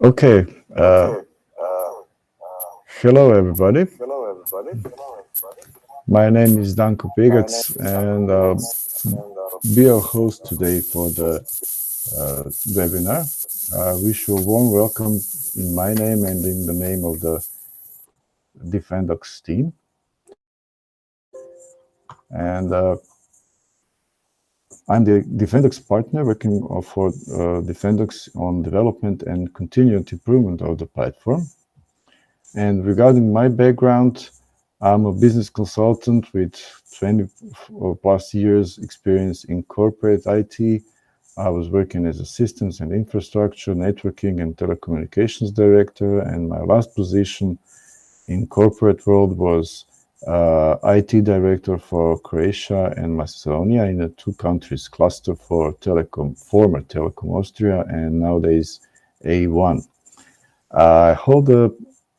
Okay. Hello, everybody. My name is Danko Pigac, and be your host today for the webinar. I wish you a warm welcome in my name and in the name of the Defendocs team. And I'm the Defendocs partner working for Defendocs on development and continued improvement of the platform. And regarding my background, I'm a business consultant with 20 plus years experience in corporate IT. I was working as a systems and infrastructure, networking and telecommunications director. And my last position in corporate world was IT director for Croatia and Macedonia in the two countries cluster for former Telekom Austria and nowadays A1. I hold a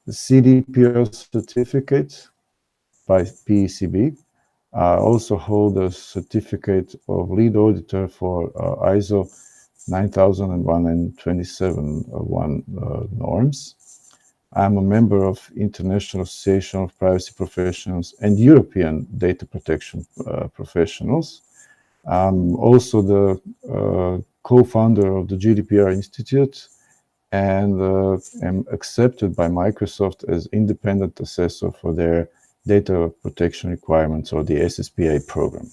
CDPO certificate by PECB. I also hold a certificate of lead auditor for ISO 9001 and 271 norms. I'm a member of International Association of Privacy Professionals and European Data Protection Professionals. I'm also the co-founder of the GDPR Institute and am accepted by Microsoft as independent assessor for their data protection requirements, or the SSPA program.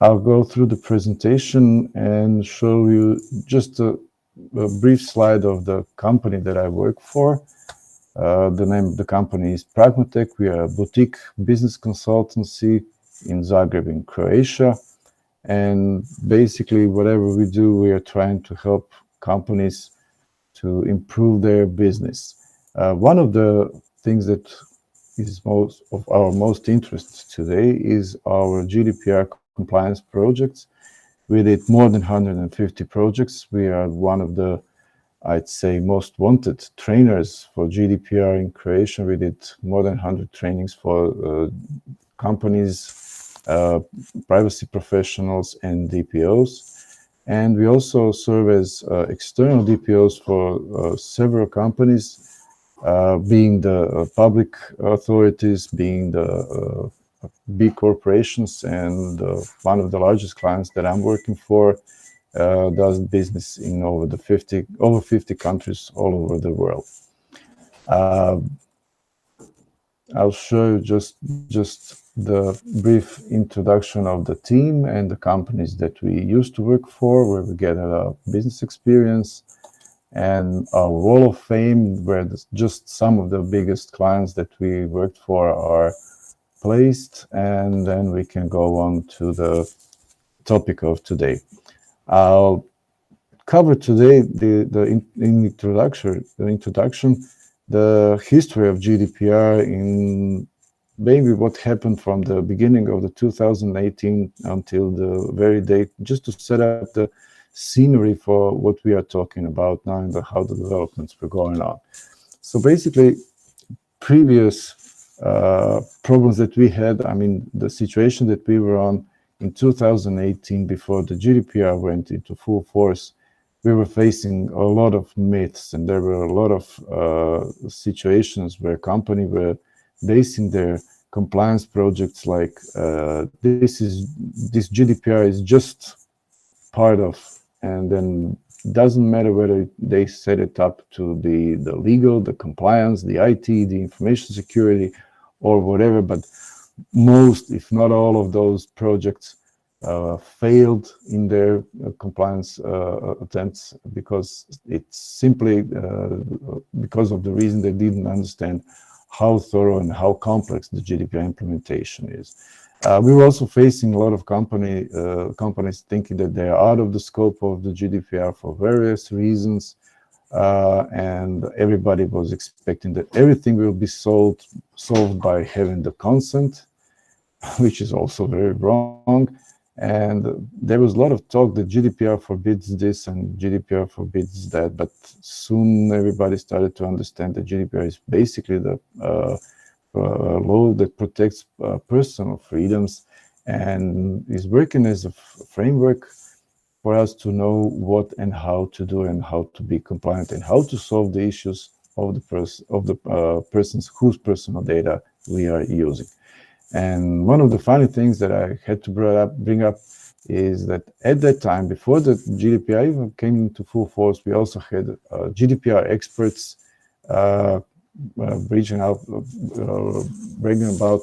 I'll go through the presentation and show you just a brief slide of the company that I work for. The name of the company is Pragmatech. We are a boutique business consultancy in Zagreb in Croatia. And basically, whatever we do, we are trying to help companies to improve their business. One of the things that is of our most interest today is our GDPR compliance projects. We did more than 150 projects. We are one of the, I'd say, most wanted trainers for GDPR in Croatia. We did more than 100 trainings for companies, privacy professionals and DPOs. And we also serve as external DPOs for several companies, being the public authorities, being the big corporations, and one of the largest clients that I'm working for does business in over 50 countries all over the world. I'll show you just the brief introduction of the team and the companies that we used to work for, where we get a business experience, and our wall of fame, where just some of the biggest clients that we worked for are placed, and then we can go on to the topic of today. I'll cover today the introduction, the history of GDPR in maybe what happened from the beginning of the 2018 until the very day, just to set up the scenery for what we are talking about now and how the developments were going on. So basically, previous problems that we had, I mean, the situation that we were on in 2018 before the GDPR went into full force, we were facing a lot of myths, and there were a lot of situations where companies were basing their compliance projects like this GDPR is just part of, and then doesn't matter whether they set it up to be the legal, the compliance, the IT, the information security, or whatever, but most, if not all of those projects failed in their compliance attempts because it's simply because of the reason they didn't understand how thorough and how complex the GDPR implementation is. We were also facing a lot of companies thinking that they are out of the scope of the GDPR for various reasons, and everybody was expecting that everything will be solved by having the consent, which is also very wrong. And there was a lot of talk that GDPR forbids this and GDPR forbids that, but soon everybody started to understand that GDPR is basically the law that protects personal freedoms and is working as a framework for us to know what and how to do and how to be compliant and how to solve the issues of the persons whose personal data we are using. And one of the funny things that I had to bring up is that at that time, before the GDPR even came into full force, we also had GDPR experts bragging about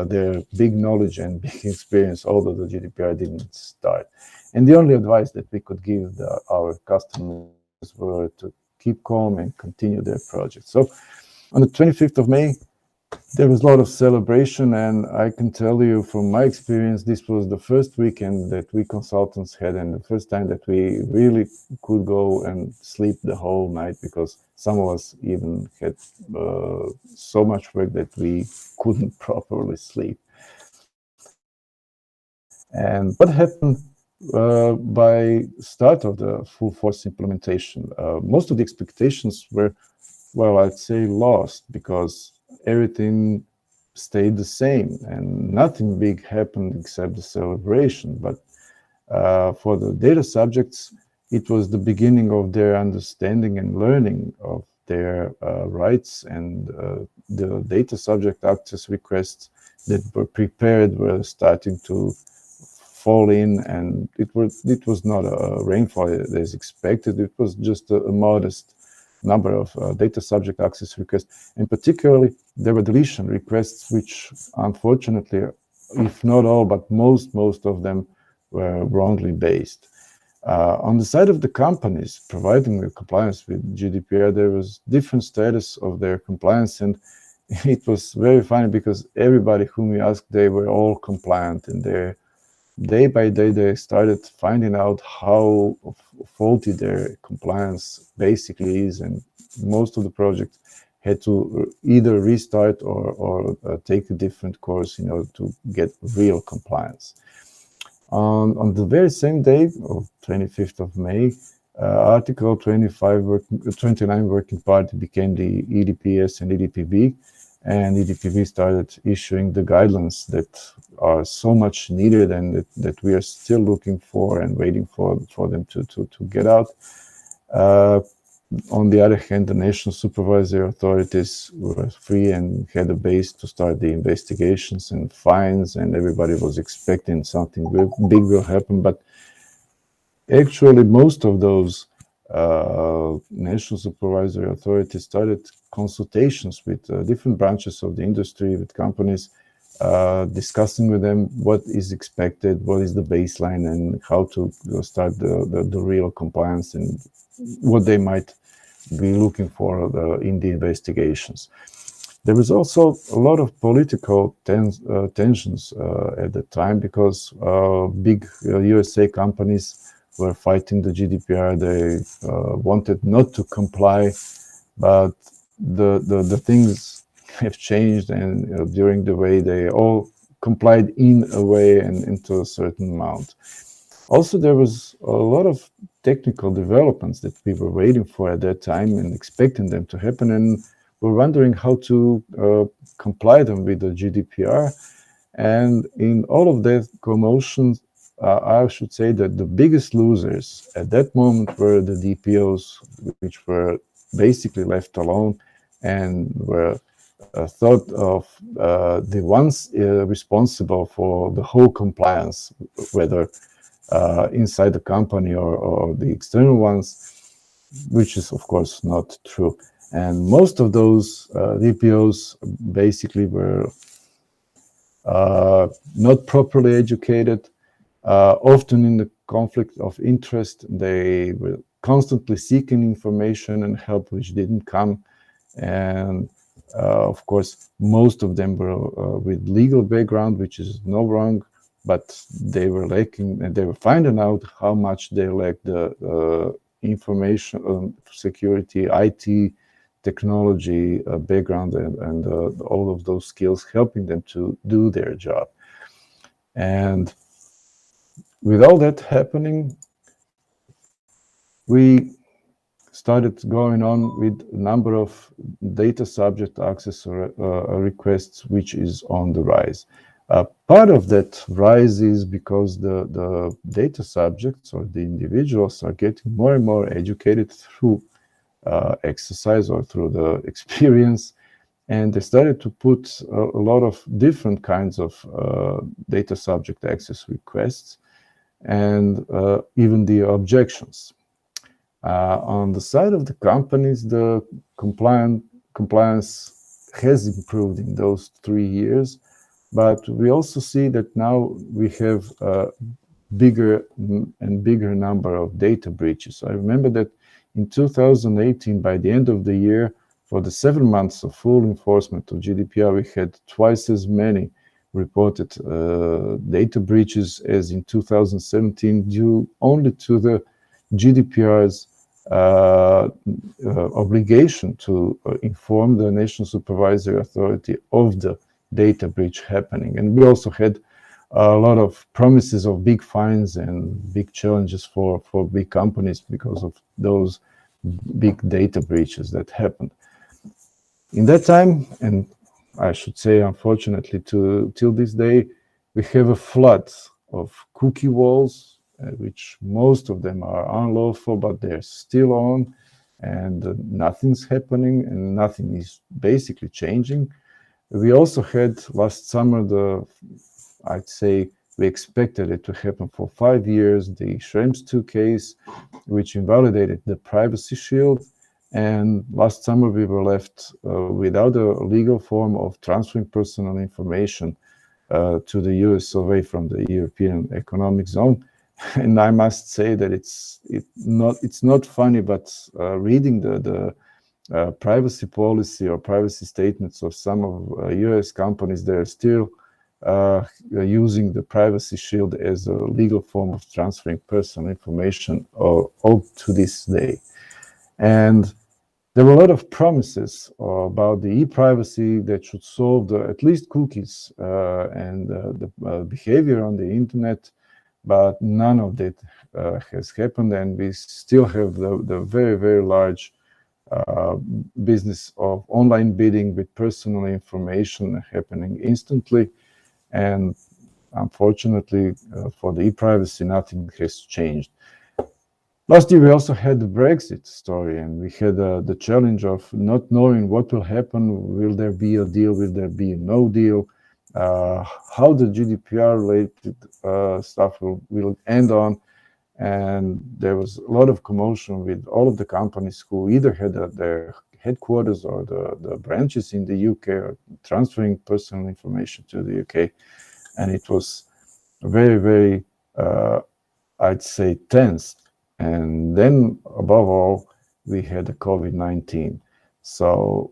their big knowledge and big experience, although the GDPR didn't start. And the only advice that we could give our customers were to keep calm and continue their project. So on the 25th of May, there was a lot of celebration, and I can tell you from my experience, this was the first weekend that we consultants had, and the first time that we really could go and sleep the whole night, because some of us even had so much work that we couldn't properly sleep. And what happened by start of the full force implementation? Most of the expectations were, well, I'd say lost, because everything stayed the same and nothing big happened except the celebration. But for the data subjects, it was the beginning of their understanding and learning of their rights, and the data subject access requests that were prepared were starting to fall in, and it was not a rainfall as expected. It was just a modest number of data subject access requests, and particularly there were deletion requests, which unfortunately, if not all, but most of them were wrongly based. On the side of the companies providing the compliance with GDPR, there was different status of their compliance, and it was very funny because everybody whom we asked, they were all compliant, and day by day they started finding out how faulty their compliance basically is, and most of the projects had to either restart or take a different course in order to get real compliance. On the very same day, of 25th of May, Article 29 Working Party became the EDPS and EDPB, and EDPB started issuing the guidelines that are so much needed and that we are still looking for and waiting for them to get out. On the other hand, the national supervisory authorities were free and had a base to start the investigations and fines, and everybody was expecting something big will happen. But actually, most of those national supervisory authorities started consultations with different branches of the industry, with companies, discussing with them what is expected, what is the baseline, and how to start the real compliance, and what they might be looking for in the investigations. There was also a lot of political tensions at the time, because big USA companies were fighting the GDPR. They wanted not to comply, but the things have changed, and during the way they all complied in a way and into a certain amount. Also, there was a lot of technical developments that we were waiting for at that time and expecting them to happen, and we're wondering how to comply them with the GDPR. And in all of that commotion, I should say that the biggest losers at that moment were the DPOs, which were basically left alone and were thought of the ones responsible for the whole compliance, whether inside the company or the external ones, which is of course not true. And most of those DPOs basically were not properly educated, often in the conflict of interest. They were constantly seeking information and help which didn't come. And of course, most of them were with legal background, which is no wrong, but they were lacking, and they were finding out how much they lacked the information security, IT, technology background, and all of those skills, helping them to do their job. And with all that happening, we started going on with a number of data subject access requests, which is on the rise. Part of that rise is because the data subjects or the individuals are getting more and more educated through exercise or through the experience, and they started to put a lot of different kinds of data subject access requests and even the objections. On the side of the companies, the compliance has improved in those 3 years, but we also see that now we have a bigger and bigger number of data breaches. I remember that in 2018, by the end of the year, for the 7 months of full enforcement of GDPR, we had twice as many reported data breaches as in 2017, due only to the GDPR's obligation to inform the National Supervisory Authority of the data breach happening. And we also had a lot of promises of big fines and big challenges for big companies because of those big data breaches that happened. In that time, and I should say, unfortunately, till this day, we have a flood of cookie walls, which most of them are unlawful, but they're still on, and nothing's happening, and nothing is basically changing. We also had last summer I'd say we expected it to happen for 5 years, the Schrems 2 case, which invalidated the privacy shield. And last summer, we were left without a legal form of transferring personal information to the US away from the European Economic Zone. And I must say that it's not funny, but reading the privacy policy or privacy statements of some of US companies, they're still using the privacy shield as a legal form of transferring personal information all to this day. And there were a lot of promises about the e-privacy that should solve at least cookies and the behavior on the internet, but none of that has happened, and we still have the very, very large business of online bidding with personal information happening instantly. And unfortunately, for the e-privacy, nothing has changed. Last year, we also had the Brexit story, and we had the challenge of not knowing what will happen. Will there be a deal? Will there be no deal? How the GDPR-related stuff will end on. And there was a lot of commotion with all of the companies who either had their headquarters or the branches in the UK or transferring personal information to the UK. And it was very, very, I'd say, tense. And then, above all, we had the COVID-19. So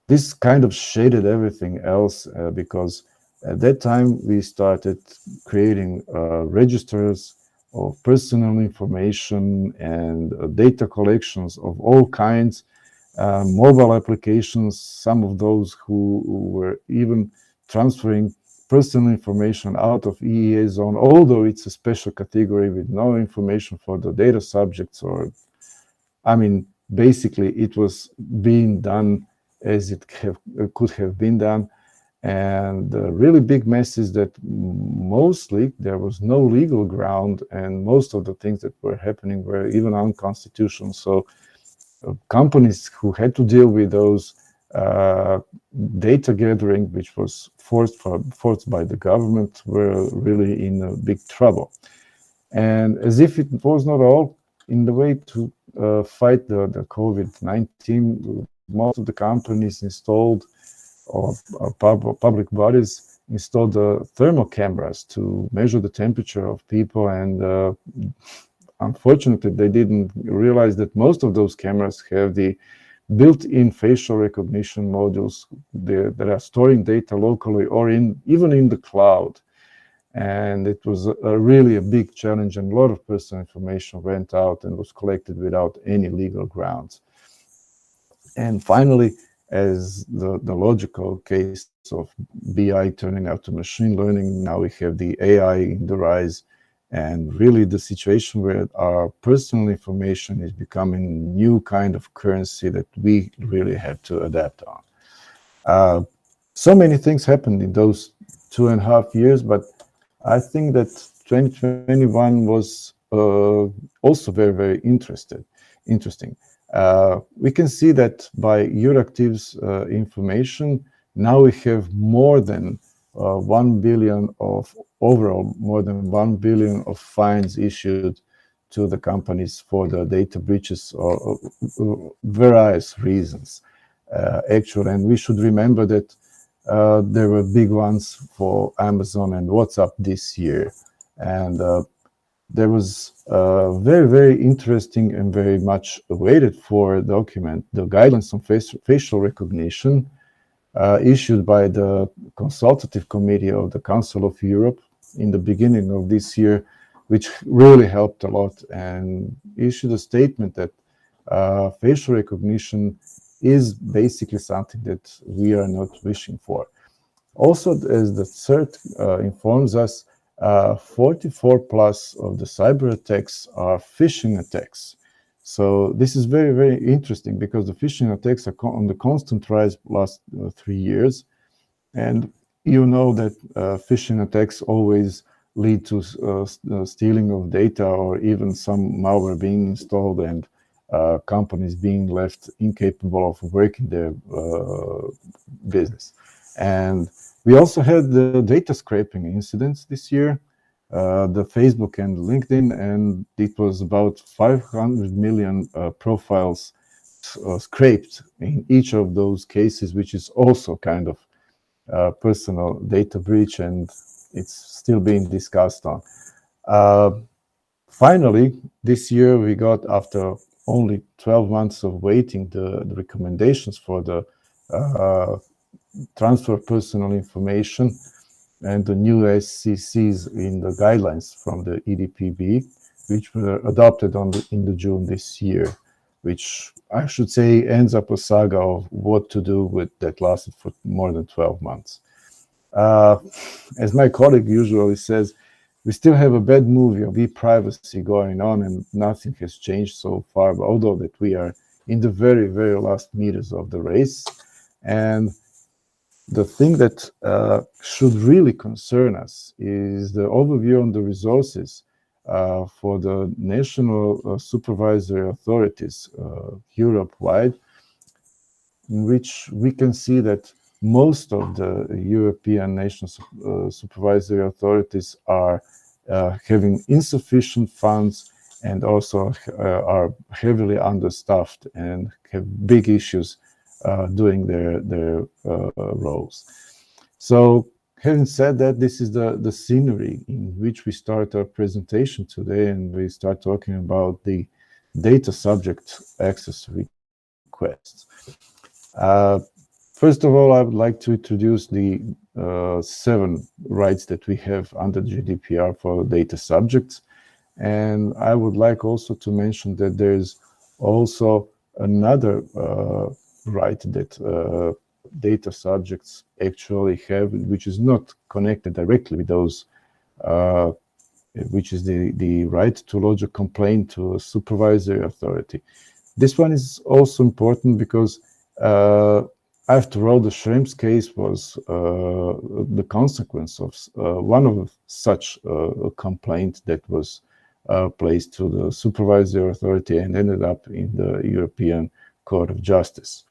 this kind of shaded everything else because at that time we started creating registers of personal information and data collections of all kinds, mobile applications, some of those who were even transferring personal information out of EEA zone, although it's a special category with no information for the data subjects, or, I mean, basically it was being done as it could have been done. And the really big mess is that mostly there was no legal ground, and most of the things that were happening were even unconstitutional. So companies who had to deal with those data gathering, which was forced by the government, were really in big trouble. And as if it was not all, in the way to fight the COVID-19, most of the companies installed, or public bodies installed thermal cameras to measure the temperature of people. And unfortunately, they didn't realize that most of those cameras have the built-in facial recognition modules that are storing data locally or even in the cloud. And it was really a big challenge, and a lot of personal information went out and was collected without any legal grounds. And finally, as the logical case of BI turning out to machine learning, now we have the AI in the rise, and really the situation where our personal information is becoming a new kind of currency that we really have to adapt on. So many things happened in those 2.5 years, but I think that 2021 was also very, very interesting. We can see that by Euractiv's information, now we have more than 1 billion of overall, more than 1 billion of fines issued to the companies for the data breaches or various reasons, actually. And we should remember that there were big ones for Amazon and WhatsApp this year. And there was a very, very interesting and very much awaited for document, the guidelines on facial recognition issued by the Consultative Committee of the Council of Europe in the beginning of this year, which really helped a lot, and issued a statement that facial recognition is basically something that we are not wishing for. Also, as the CERT informs us, 44 plus of the cyber attacks are phishing attacks. So this is very, very interesting because the phishing attacks are on the constant rise last 3 years. And you know that phishing attacks always lead to stealing of data or even some malware being installed and companies being left incapable of working their business. And we also had the data scraping incidents this year, the Facebook and LinkedIn, and it was about 500 million profiles scraped in each of those cases, which is also kind of personal data breach, and it's still being discussed on. Finally, this year we got, after only 12 months of waiting, the recommendations for the transfer of personal information and the new SCCs in the guidelines from the EDPB, which were adopted in the June this year, which I should say ends up a saga of what to do with that lasted for more than 12 months. As my colleague usually says, we still have a bad movie of e-privacy going on and nothing has changed so far, although that we are in the very, very last meters of the race. And the thing that should really concern us is the overview on the resources for the national supervisory authorities Europe-wide, in which we can see that most of the European national supervisory authorities are having insufficient funds and also are heavily understaffed and have big issues doing their roles. So having said that, this is the scenery in which we start our presentation today, and we start talking about the data subject access requests. First of all, I would like to introduce the 7 rights that we have under GDPR for data subjects. And I would like also to mention that there's also another right that data subjects actually have, which is not connected directly with those, which is the right to lodge a complaint to a supervisory authority. This one is also important because after all, the Schrems case was the consequence of one of such a complaint that was placed to the supervisory authority and ended up in the European Court of Justice.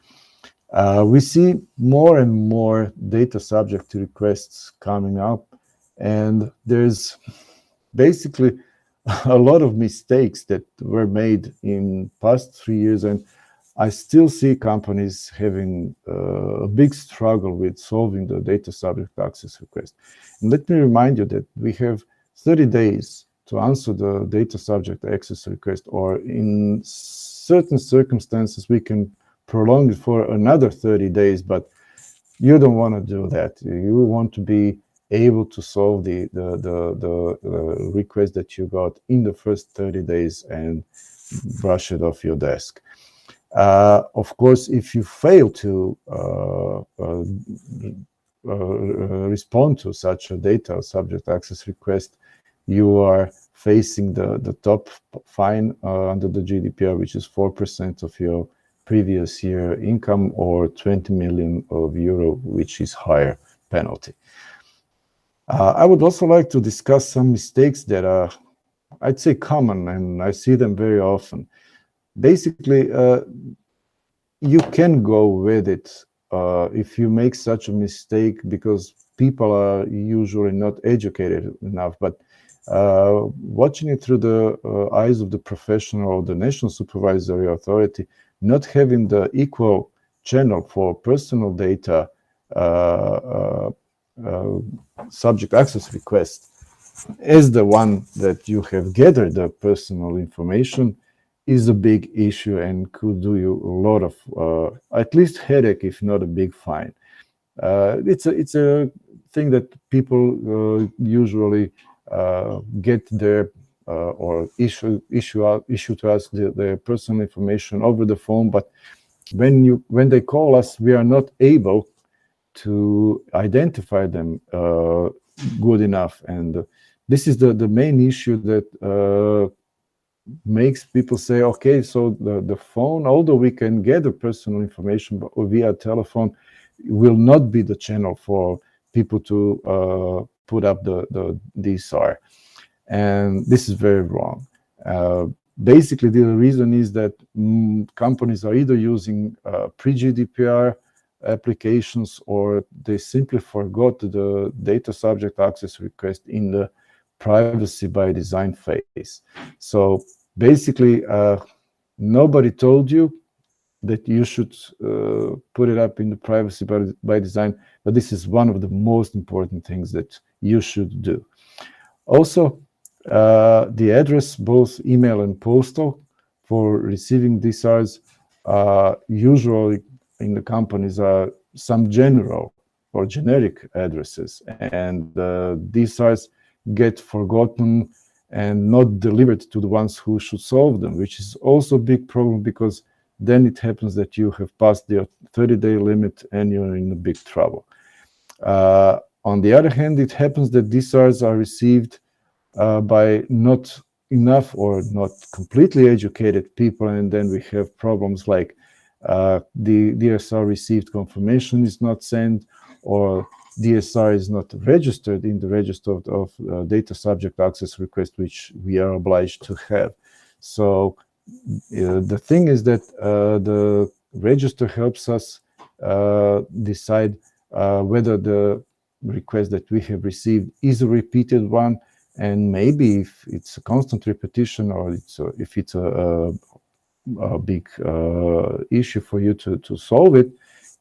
We see more and more data subject requests coming up, and there's basically a lot of mistakes that were made in past 3 years, and I still see companies having a big struggle with solving the data subject access request. And let me remind you that we have 30 days to answer the data subject access request, or in certain circumstances, we can prolong it for another 30 days, but you don't want to do that. You want to be able to solve the request that you got in the first 30 days and brush it off your desk. Of course, if you fail to respond to such a data subject access request, you are facing the top fine under the GDPR, which is 4% of your previous year income, or 20 million euro, which is higher penalty. I would also like to discuss some mistakes that are, I'd say, common, and I see them very often. Basically, you can go with it if you make such a mistake, because people are usually not educated enough. But watching it through the eyes of the professional or the national supervisory authority, not having the equal channel for personal data subject access request as the one that you have gathered the personal information is a big issue and could do you a lot of at least headache, if not a big fine. It's a thing that people usually get their or issue to us their personal information over the phone, but when they call us, we are not able to identify them good enough, and this is the main issue that makes people say, okay, so the phone, although we can gather personal information via telephone, will not be the channel for people to put up the DSAR. And this is very wrong. Basically, the reason is that companies are either using pre-GDPR applications, or they simply forgot the data subject access request in the privacy by design phase. So basically, nobody told you that you should put it up in the privacy by design, but this is one of the most important things that you should do. Also, the address, both email and postal, for receiving DSARs usually in the companies are some general or generic addresses, and DSARs get forgotten and not delivered to the ones who should solve them, which is also a big problem, because then it happens that you have passed the 30-day limit and you're in a big trouble. On the other hand, it happens that DSARs are received by not enough or not completely educated people, and then we have problems like the DSAR received confirmation is not sent, or DSAR is not registered in the register of data subject access request, which we are obliged to have. So the thing is that the register helps us decide whether the request that we have received is a repeated one, and maybe if it's a constant repetition, or if it's a big issue for you to solve it,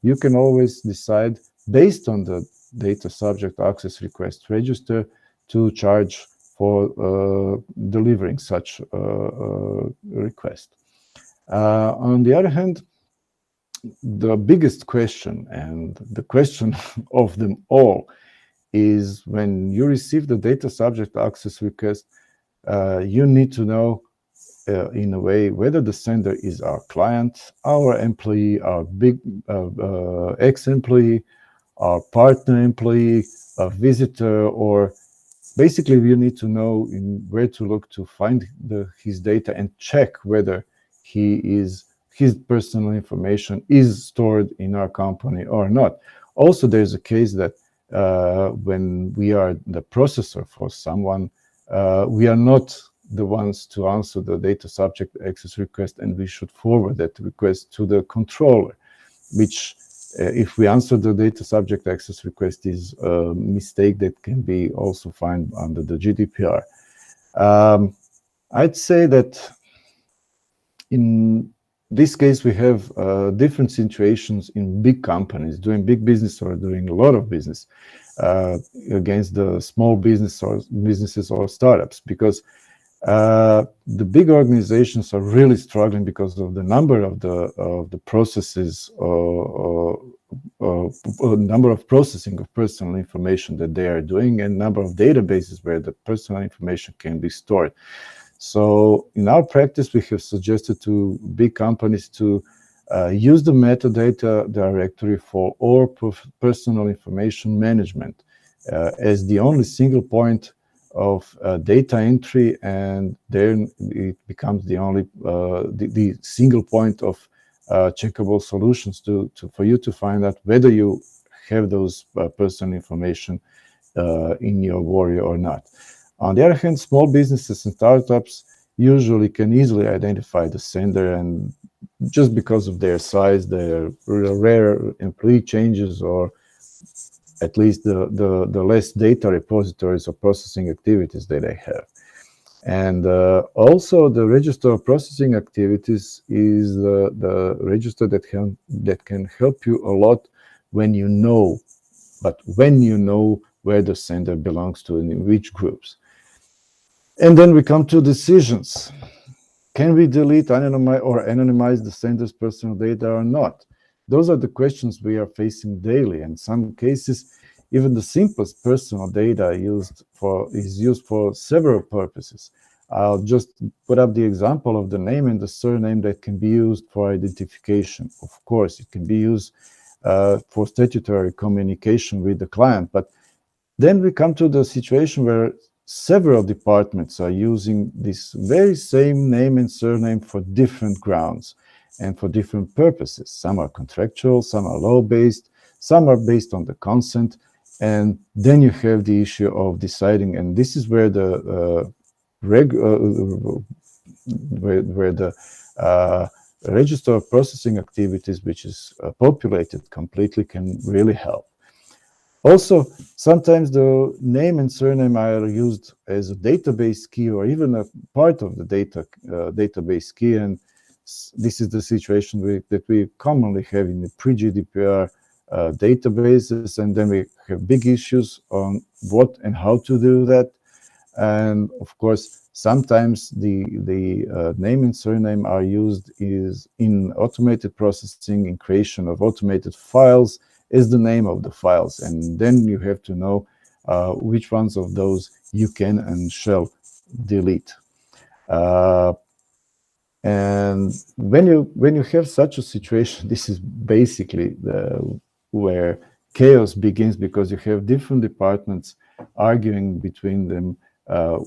you can always decide based on the data subject access request register to charge for delivering such request. On the other hand, the biggest question, and the question of them all, is when you receive the data subject access request, you need to know in a way whether the sender is our client, our employee, our big ex-employee, our partner employee, a visitor, or basically you need to know where to look to find his data and check whether his personal information is stored in our company or not. Also, there's a case that when we are the processor for someone, we are not the ones to answer the data subject access request, and we should forward that request to the controller, which if we answer the data subject access request is a mistake that can be also fined under the GDPR. I'd say that in this case, we have different situations in big companies doing big business or doing a lot of business against the small businesses or startups, because the big organizations are really struggling because of the number of the processes or number of processing of personal information that they are doing, and number of databases where the personal information can be stored. So in our practice, we have suggested to big companies to use the metadata directory for all personal information management as the only single point of data entry, and then it becomes the only the single point of checkable solutions for you to find out whether you have those personal information in your Warrior or not. On the other hand, small businesses and startups usually can easily identify the sender, and just because of their size, their rare employee changes, or at least the less data repositories or processing activities that they have. And also the register of processing activities is the register that can help you a lot when you know where the sender belongs to and in which groups. And then we come to decisions. Can we delete, anonymize the sender's personal data or not? Those are the questions we are facing daily. In some cases, even the simplest personal data is used for several purposes. I'll just put up the example of the name and the surname that can be used for identification. Of course, it can be used for statutory communication with the client. But then we come to the situation where several departments are using this very same name and surname for different grounds and for different purposes. Some are contractual, some are law-based, some are based on the consent. And then you have the issue of deciding, and this is where the register of processing activities, which is populated completely, can really help. Also, sometimes the name and surname are used as a database key or even a part of the database key, and this is the situation that we commonly have in the pre-GDPR databases, and then we have big issues on what and how to do that. And of course, sometimes the name and surname are used in automated processing, in creation of automated files, is the name of the files, and then you have to know which ones of those you can and shall delete. And when you have such a situation, this is basically where chaos begins, because you have different departments arguing between them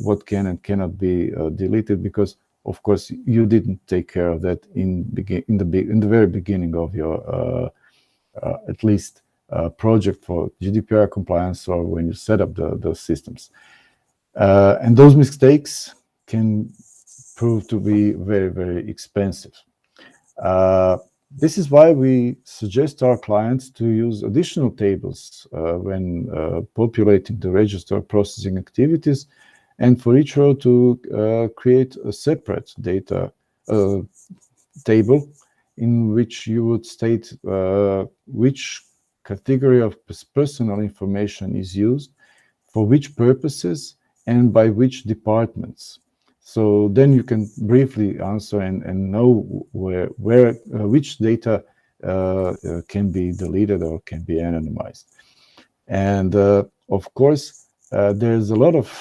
what can and cannot be deleted, because of course you didn't take care of that in the very beginning of your at least project for GDPR compliance, or when you set up the systems. And those mistakes can prove to be very, very expensive. This is why we suggest our clients to use additional tables when populating the register processing activities, and for each row to create a separate data table in which you would state which category of personal information is used, for which purposes, and by which departments. So then you can briefly answer and know which data can be deleted or can be anonymized. And of course, there's a lot of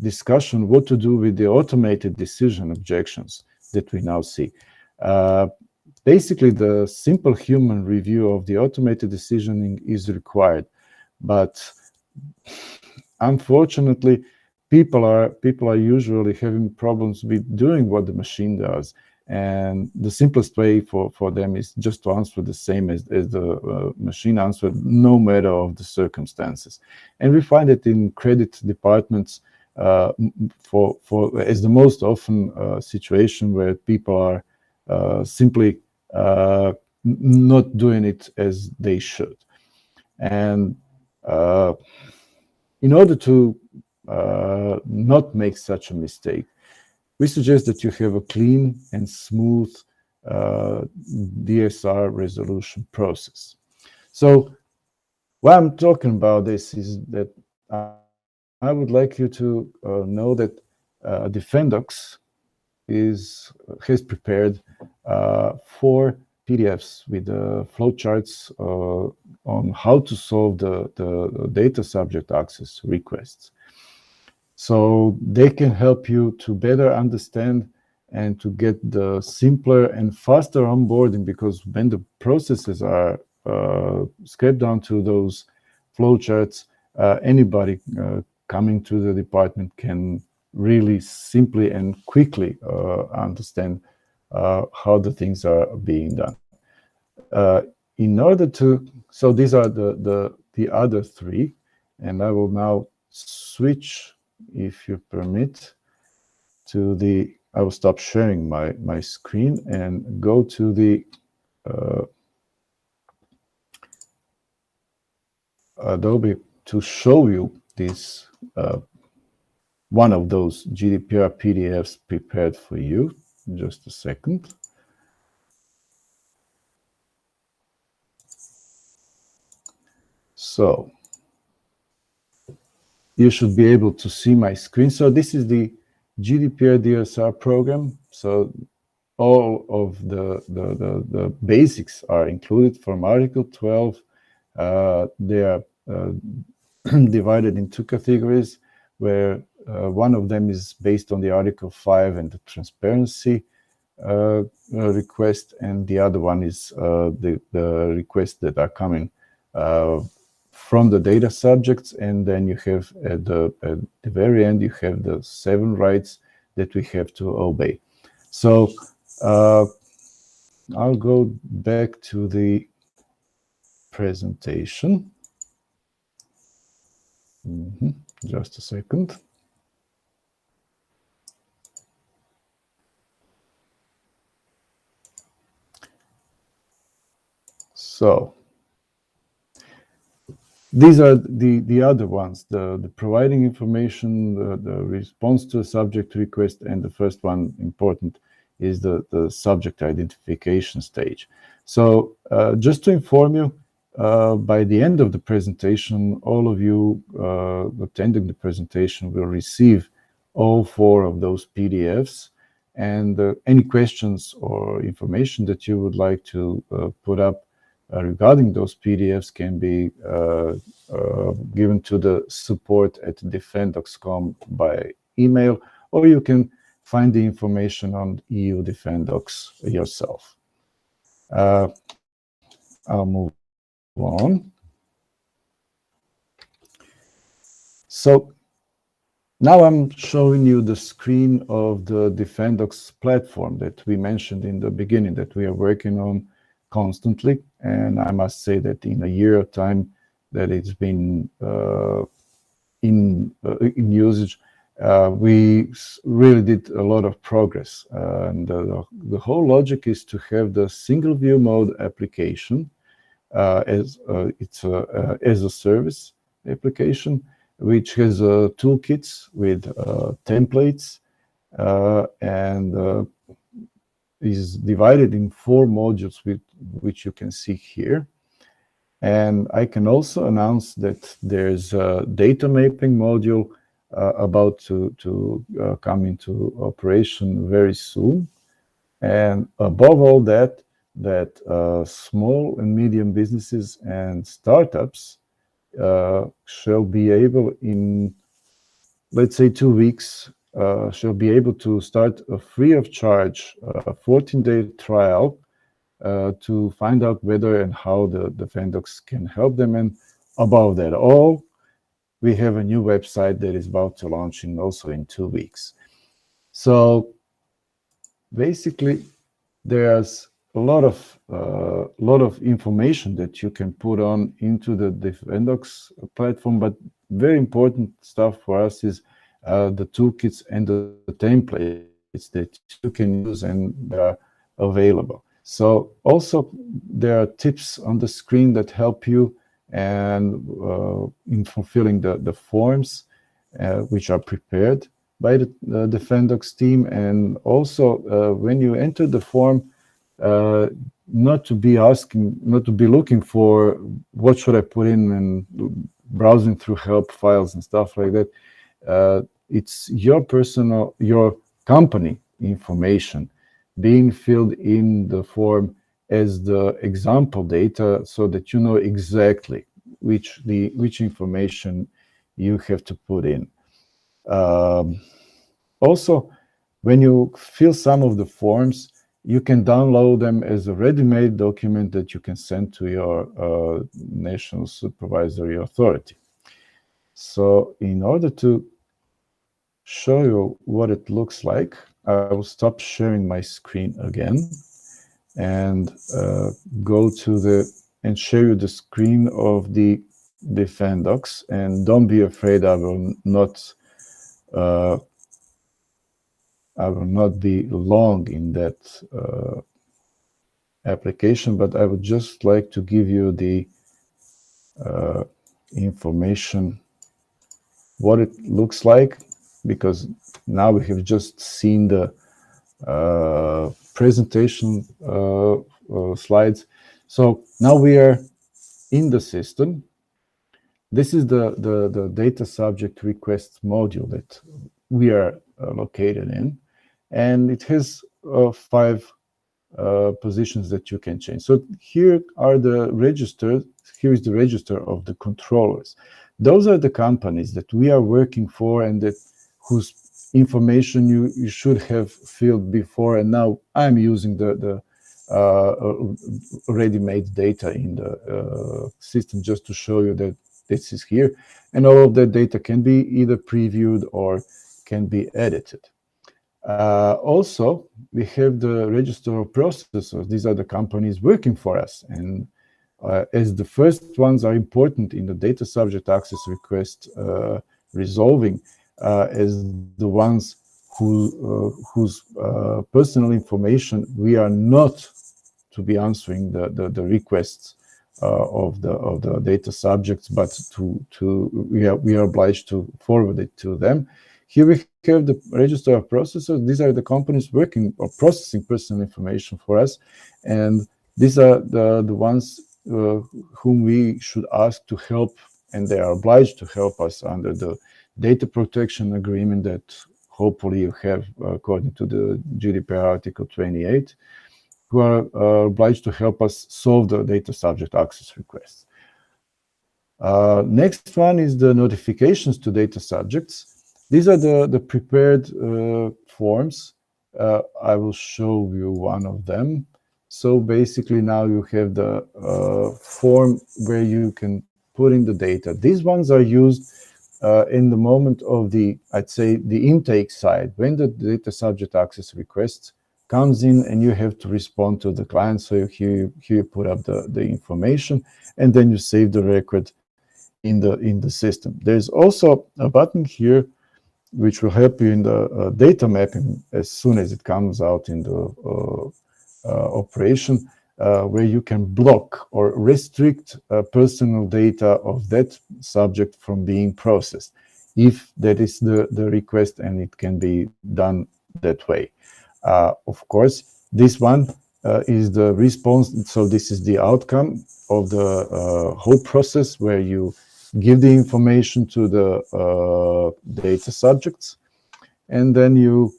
discussion what to do with the automated decision objections that we now see. Basically, the simple human review of the automated decisioning is required, but unfortunately, people are usually having problems with doing what the machine does, and the simplest way for them is just to answer the same as the machine answered, no matter of the circumstances. And we find it in credit departments as the most often situation where people are simply not doing it as they should. And in order to not make such a mistake, we suggest that you have a clean and smooth DSAR resolution process. So why I'm talking about this is that I would like you to know that Defendocs has prepared 4 PDFs with flowcharts on how to solve the data subject access requests. So they can help you to better understand and to get the simpler and faster onboarding, because when the processes are scraped down to those flowcharts, anybody coming to the department can really simply and quickly understand how the things are being done. In order to, so these are the other 3, and I will now switch, if you permit, to the, I will stop sharing my screen and go to the Adobe to show you this one of those GDPR PDFs prepared for you. Just a second. So you should be able to see my screen. So this is the GDPR Dsr program. So all of the basics are included from Article 12. They are divided in two categories, where one of them is based on the Article 5 and the transparency request, and the other one is the requests that are coming from the data subjects. And then you have at the very end, you have the 7 rights that we have to obey. So I'll go back to the presentation. Just a second. So these are the other ones, the providing information, the response to a subject request, and the first one, important, is the subject identification stage. So just to inform you, by the end of the presentation, all of you attending the presentation will receive all 4 of those PDFs, and any questions or information that you would like to put up regarding those PDFs can be given to the support at Defendocs.com by email, or you can find the information on EU Defendocs yourself. I'll move on. So now I'm showing you the screen of the Defendocs platform that we mentioned in the beginning, that we are working on constantly. And I must say that in a year of time that it's been in usage, we really did a lot of progress. And the whole logic is to have the single view mode application as a service application, which has toolkits with templates and is divided in 4 modules, which you can see here. And I can also announce that there's a data mapping module about to come into operation very soon. And above all that small and medium businesses and startups shall be able, in, let's say, 2 weeks, shall be able to start a free of charge 14-day trial to find out whether and how the Defendocs can help them. And above that all, we have a new website that is about to launch also in 2 weeks. So basically, there's a lot of information that you can put on into the Defendocs platform, but very important stuff for us is the toolkits and the templates that you can use and that are available. So also there are tips on the screen that help you and in fulfilling the forms which are prepared by the Defendocs team. And also when you enter the form, not to be looking for what should I put in and browsing through help files and stuff like that. It's your company information being filled in the form as the example data, so that you know exactly which information you have to put in. Also, when you fill some of the forms, you can download them as a ready-made document that you can send to your national supervisory authority. So in order to show you what it looks like, I will stop sharing my screen again and go to and show you the screen of the Defendocs, and don't be afraid, I will not be long in that application, but I would just like to give you the information what it looks like, because now we have just seen the presentation slides. So now we are in the system. This is the data subject request module that we are located in, and it has 5 positions that you can change. So here are the registers. Here is the register of the controllers. Those are the companies that we are working for and that whose information you should have filled before, and now I'm using the ready-made data in the system just to show you that this is here, and all of that data can be either previewed or can be edited. Also, we have the register of processors. These are the companies working for us, and as the first ones are important in the data subject access request resolving, as the ones whose personal information we are not to be answering the requests of the data subjects, but we are obliged to forward it to them. Here we have the register of processors. These are the companies working or processing personal information for us, and these are the ones whom we should ask to help, and they are obliged to help us under the data protection agreement that hopefully you have according to the GDPR Article 28, who are obliged to help us solve the data subject access requests. Next one is the notifications to data subjects. These are the prepared forms. I will show you one of them. So basically now you have the form where you can put in the data. These ones are used in the moment of the, I'd say, the intake side, when the data subject access request comes in and you have to respond to the client. So here you put up the information, and then you save the record in the system. There's also a button here which will help you in the data mapping as soon as it comes out in the operation, where you can block or restrict personal data of that subject from being processed, if that is the request, and it can be done that way. Of course, this one is the response. So this is the outcome of the whole process, where you give the information to the data subjects, and then you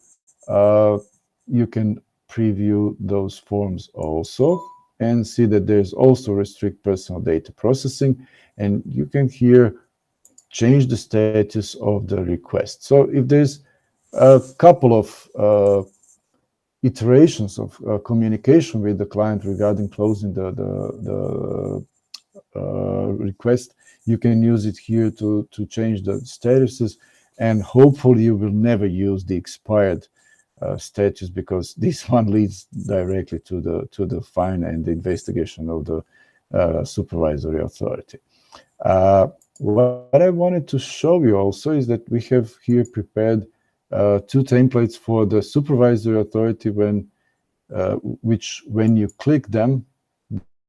can preview those forms also and see that there's also restrict personal data processing, and you can here change the status of the request. So if there's a couple of iterations of communication with the client regarding closing the request, you can use it here to change the statuses, and hopefully you will never use the expired status, because this one leads directly to the fine and the investigation of the supervisory authority. What I wanted to show you also is that we have here prepared 2 templates for the supervisory authority, which when you click them,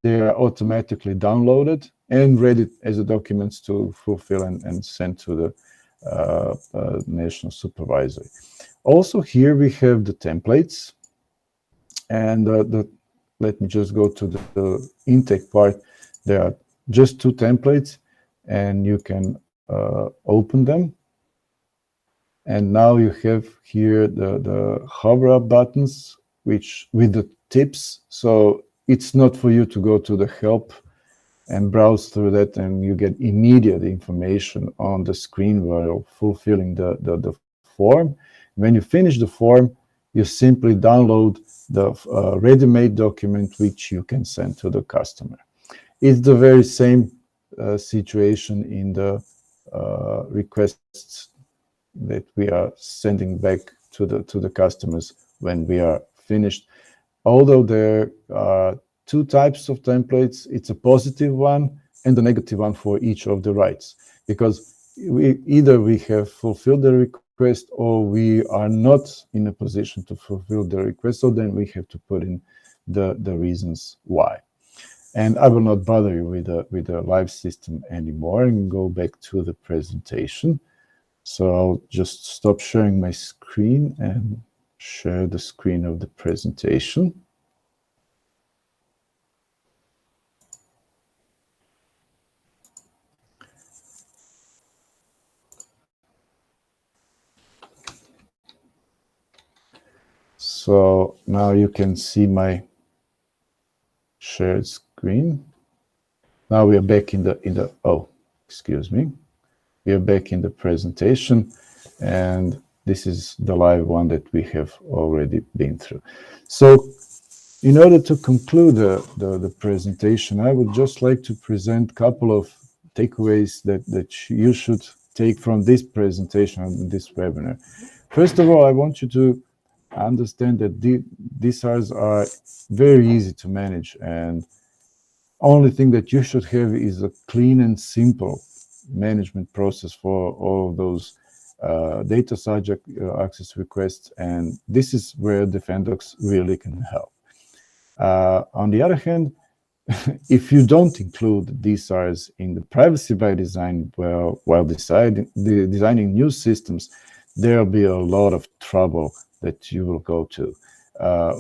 they are automatically downloaded and ready as a documents to fulfill and send to the national supervisory. Also here we have the templates, and let me just go to the intake part. There are just 2 templates, and you can open them. And now you have here the hover up buttons, which with the tips. So it's not for you to go to the help and browse through that, and you get immediate information on the screen while fulfilling the form. When you finish the form, you simply download the ready-made document, which you can send to the customer. It's the very same situation in the requests that we are sending back to the customers when we are finished. Although there are 2 types of templates, it's a positive one, and the negative one for each of the rights, because either we have fulfilled the request or we are not in a position to fulfill the request, so then we have to put in the reasons why. And I will not bother you with the live system anymore and go back to the presentation. So I'll just stop sharing my screen and share the screen of the presentation. So now you can see my shared screen. Now we are back in the oh, excuse me. We are back in the presentation, and this is the live one that we have already been through. So in order to conclude the presentation, I would just like to present a couple of takeaways that you should take from this presentation and this webinar. First of all, I want you to understand that DSARs are very easy to manage, and only thing that you should have is a clean and simple management process for all of those data subject access requests, and this is where Defendocs really can help. On the other hand, if you don't include DSARs in the privacy by design while designing new systems, there'll be a lot of trouble that you will go to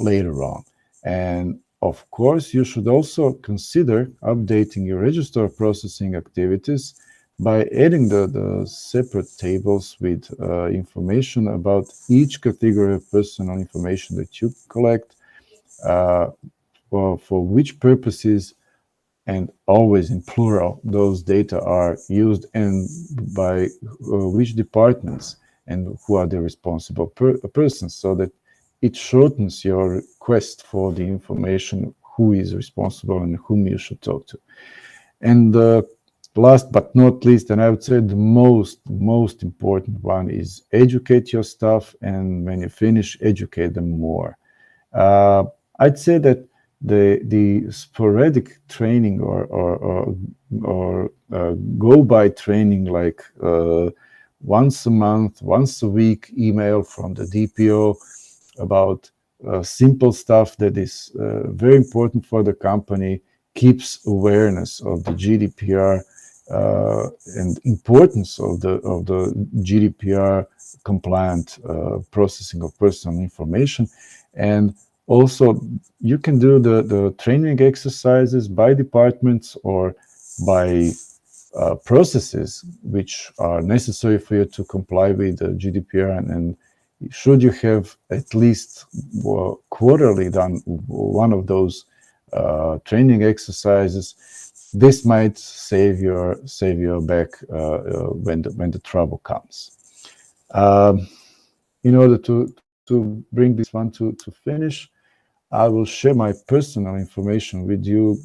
later on. And of course, you should also consider updating your register processing activities by adding the separate tables with information about each category of personal information that you collect, for which purposes, and always in plural, those data are used, and by which departments and who are the responsible persons, so that it shortens your request for the information, who is responsible and whom you should talk to. And last but not least, and I would say the most important one, is educate your staff, and when you finish, educate them more. I'd say that the sporadic training or go-by training, like once a month, once a week email from the DPO about simple stuff that is very important for the company, keeps awareness of the GDPR and importance of the GDPR compliant processing of personal information. And also, you can do the training exercises by departments or by processes which are necessary for you to comply with the GDPR. And should you have at least quarterly done one of those training exercises, this might save your back when the trouble comes. In order to bring this one to finish, I will share my personal information with you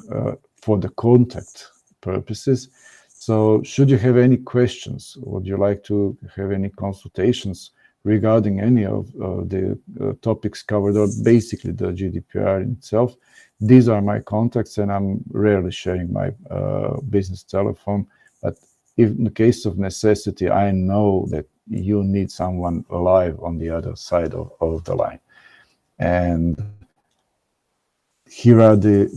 for the contact purposes. So should you have any questions, would you like to have any consultations regarding any of the topics covered, or basically the GDPR itself, these are my contacts, and I'm rarely sharing my business telephone. But if in the case of necessity, I know that you need someone alive on the other side of the line. And here are the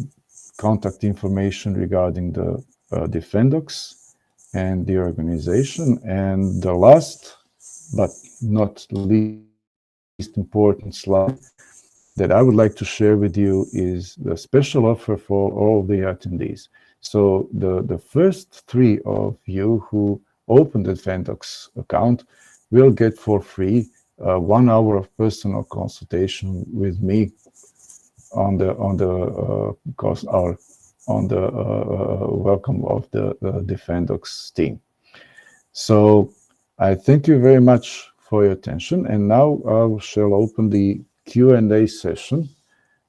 contact information regarding the Defendocs and the organization. And the last but not least important slide that I would like to share with you is the special offer for all the attendees. So the first 3 of you who open the Defendocs account will get for free 1 hour of personal consultation with me on the welcome of the Defendocs team. So I thank you very much for your attention, and now I shall open the Q&A session,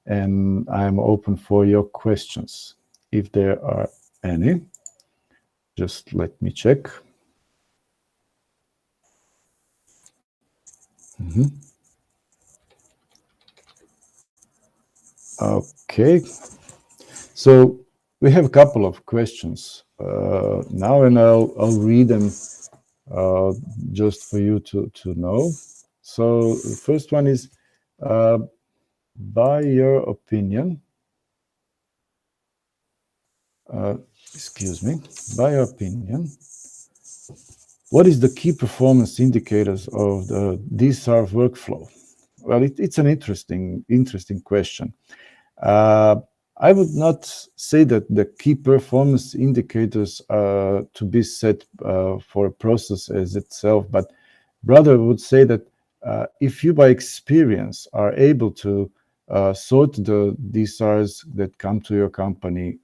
and I'm open for your questions. If there are any, just let me check. Okay, so we have a couple of questions now, and I'll read them just for you to know. So the first one is, by your opinion, excuse me, by your opinion, what is the key performance indicators of the DSAR workflow? Well, it's an interesting question. I would not say that the key performance indicators are to be set for a process as itself, but rather I would say that if you by experience are able to sort the DSARs that come to your company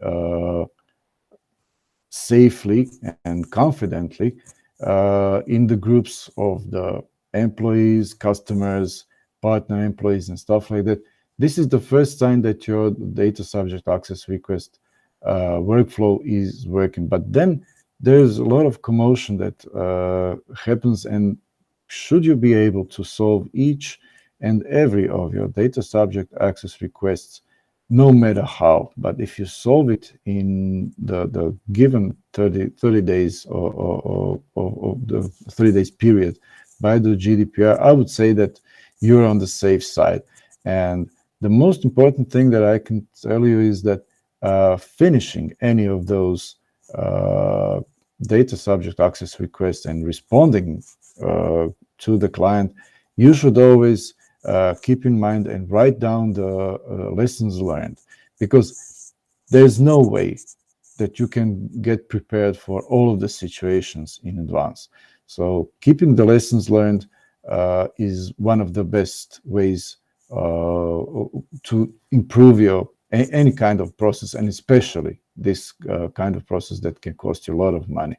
safely and confidently in the groups of the employees, customers, partner employees, and stuff like that, this is the first sign that your data subject access request workflow is working. But then there's a lot of commotion that happens, and should you be able to solve each and every of your data subject access requests, no matter how, but if you solve it in the given 30 days or the 30 days period by the GDPR, I would say that you're on the safe side. And the most important thing that I can tell you is that finishing any of those data subject access requests and responding to the client, you should always keep in mind and write down the lessons learned, because there's no way that you can get prepared for all of the situations in advance. So keeping the lessons learned is one of the best ways to improve your any kind of process, and especially this kind of process that can cost you a lot of money.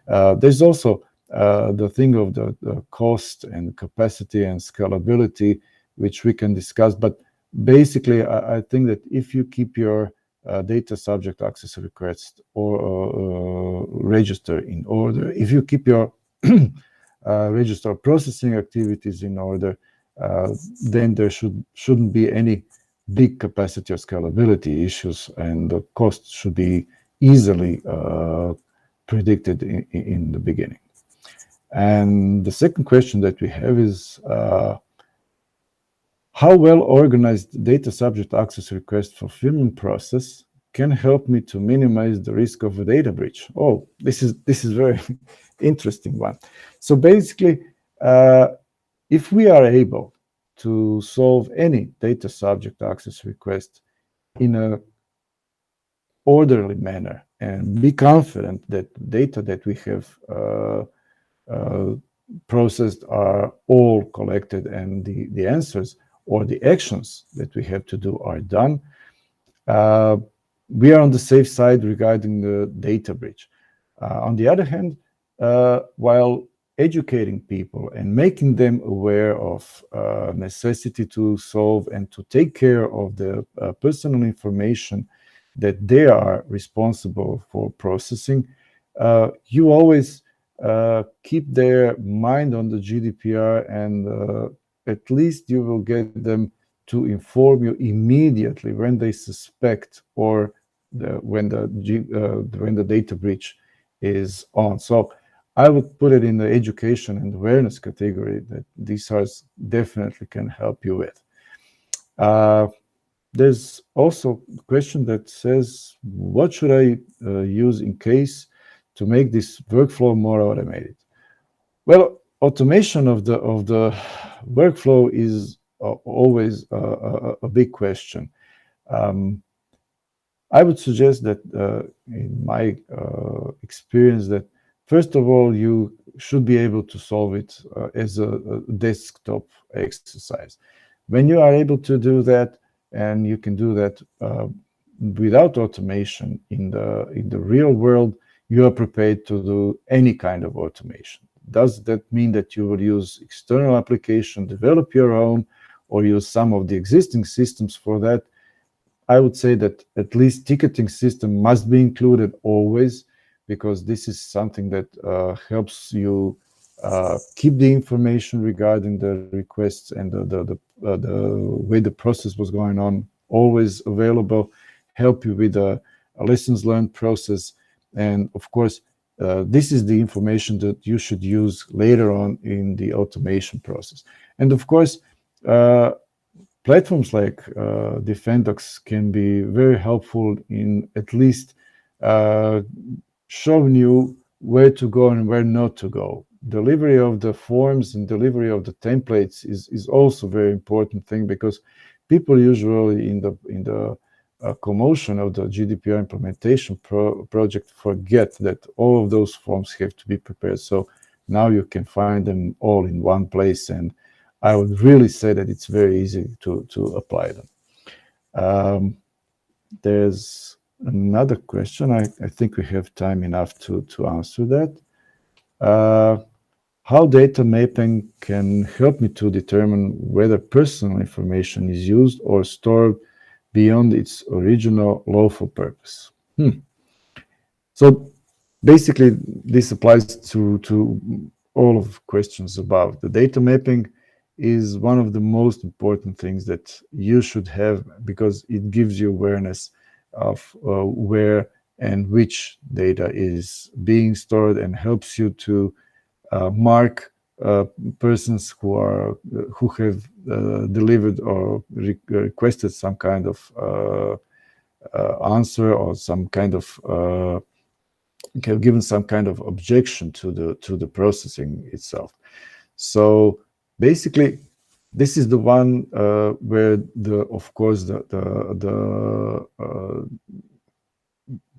There's also the thing of the cost and capacity and scalability, which we can discuss. But basically, I think that if you keep your data subject access request or register in order, if you keep your register processing activities in order, then there shouldn't be any big capacity or scalability issues, and the cost should be easily predicted in the beginning. And the second question that we have is, how well organized data subject access request fulfillment process can help me to minimize the risk of a data breach? Oh, this is very interesting one. So basically, if we are able to solve any data subject access request in a orderly manner and be confident that data that we have processed are all collected and the answers or the actions that we have to do are done, we are on the safe side regarding the data breach. On the other hand, while educating people and making them aware of necessity to solve and to take care of the personal information that they are responsible for processing, you always keep their mind on the GDPR, and at least you will get them to inform you immediately when they suspect or when the data breach is on. So I would put it in the education and awareness category that DSARs definitely can help you with. There's also a question that says, what should I use in case to make this workflow more automated? Well, automation of the workflow is always a big question. I would suggest that in my experience that first of all, you should be able to solve it as a desktop exercise. When you are able to do that, and you can do that without automation in the real world, you are prepared to do any kind of automation. Does that mean that you will use external application, develop your own, or use some of the existing systems for that? I would say that at least ticketing system must be included always, because this is something that helps you keep the information regarding the requests and the way the process was going on always available, help you with a lessons learned process, And of course, this is the information that you should use later on in the automation process. And of course, platforms like Defendocs can be very helpful in at least showing you where to go and where not to go. Delivery of the forms and delivery of the templates is also a very important thing, because people usually in the commotion of the GDPR implementation project forget that all of those forms have to be prepared. So now you can find them all in one place, and I would really say that it's very easy to apply them. There's another question. I think we have time enough to answer that. How data mapping can help me to determine whether personal information is used or stored beyond its original lawful purpose? So basically, this applies to all of questions above. The data mapping is one of the most important things that you should have, because it gives you awareness of where and which data is being stored, and helps you to mark persons who have delivered or requested some kind of answer, or some kind of have given some kind of objection to the processing itself. So basically, this is the one where of course the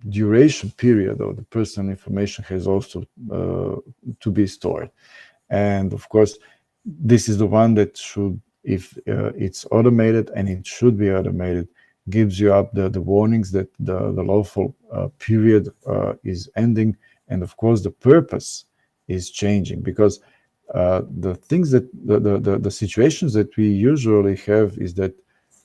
duration period of the personal information has also to be stored. And of course, this is the one that should, if it's automated, and it should be automated, gives you up the warnings that the lawful period is ending, and of course the purpose is changing. Because the things that the situations that we usually have is that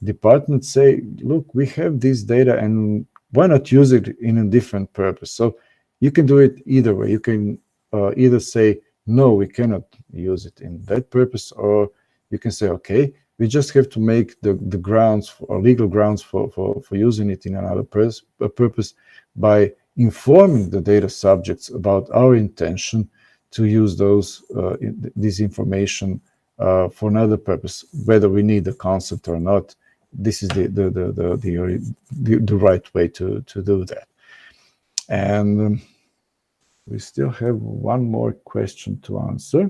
departments say, look, we have this data, and why not use it in a different purpose? So you can do it either way. You can either say, no, we cannot use it in that purpose, or you can say, okay, we just have to make the grounds or legal grounds for using it in another purpose by informing the data subjects about our intention to use this information for another purpose, whether we need the consent or not. This is the right way to do that. And we still have one more question to answer.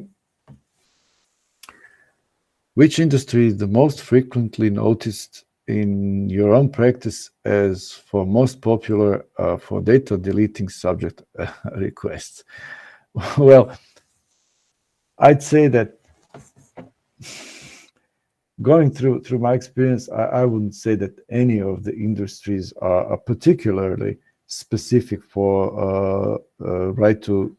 Which industry is the most frequently noticed in your own practice as for most popular for data deleting subject requests? Well, I'd say that going through my experience, I wouldn't say that any of the industries are particularly specific for right to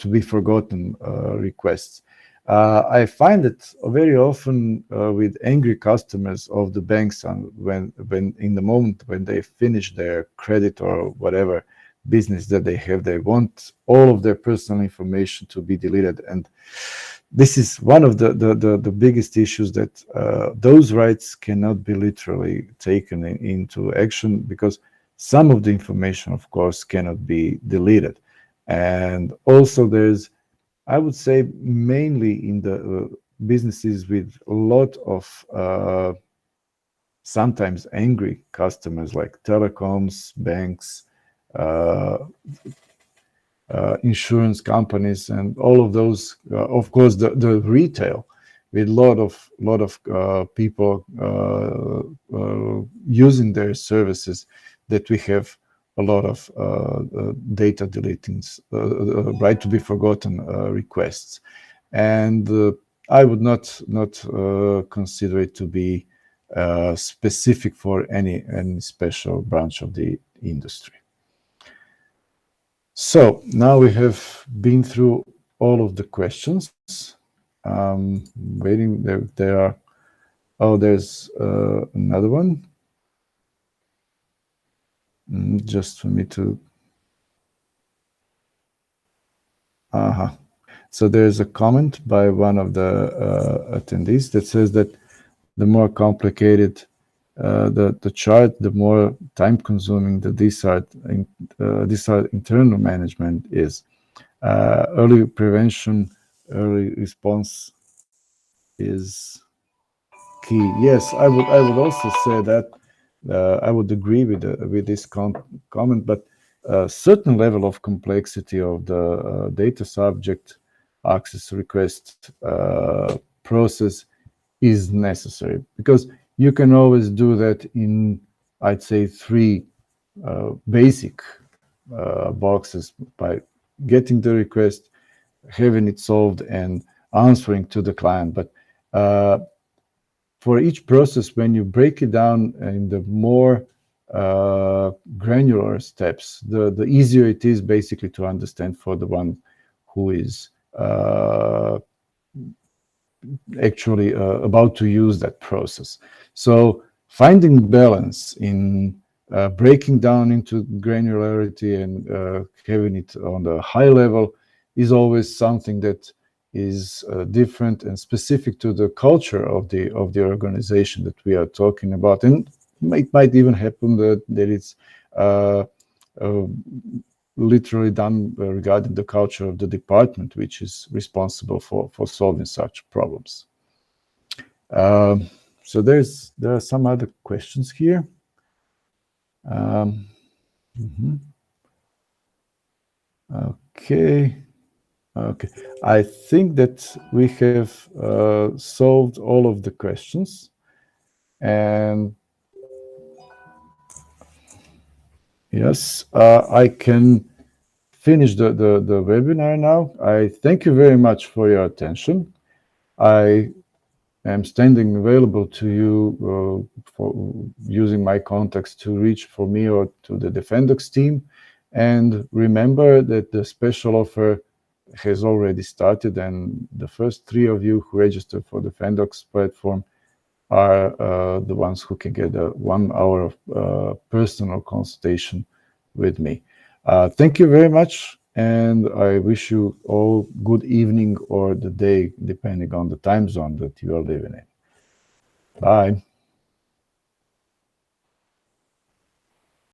be forgotten requests. I find it very often with angry customers of the banks, when in the moment when they finish their credit or whatever business that they have, they want all of their personal information to be deleted. And this is one of the biggest issues, that those rights cannot be literally taken into action, because some of the information, of course, cannot be deleted. And also there's, I would say, mainly in the businesses with a lot of sometimes angry customers, like telecoms, banks, insurance companies, and all of those. Of course, the retail, with a lot of people using their services, that we have a lot of data deletings, right to be forgotten requests. And I would not consider it to be specific for any special branch of the industry. So now we have been through all of the questions. Waiting, there are, oh, there's another one. Just for me to, So there's a comment by one of the attendees that says that the more complicated the chart, the more time-consuming the DSAR internal management is. Early prevention, early response is key. Yes, I would also say that I would agree with this comment, but a certain level of complexity of the data subject access request process is necessary, because you can always do that in, I'd say, three basic boxes: by getting the request, having it solved, and answering to the client. But for each process, when you break it down in the more granular steps, the easier it is basically to understand for the one who is actually about to use that process. So finding balance in breaking down into granularity and having it on the high level is always something that is different and specific to the culture of the organization that we are talking about. And it might even happen that it's literally done regarding the culture of the department, which is responsible for solving such problems. So there are some other questions here. Okay. I think that we have solved all of the questions, and yes, I can finish the webinar now. I thank you very much for your attention. I am standing available to you for using my contacts to reach for me or to the Defendocs team. And remember that the special offer has already started, and the first 3 of you who register for the Defendocs platform are the ones who can get a 1 hour of personal consultation with me. Thank you very much, and I wish you all good evening or the day, depending on the time zone that you are living in. Bye.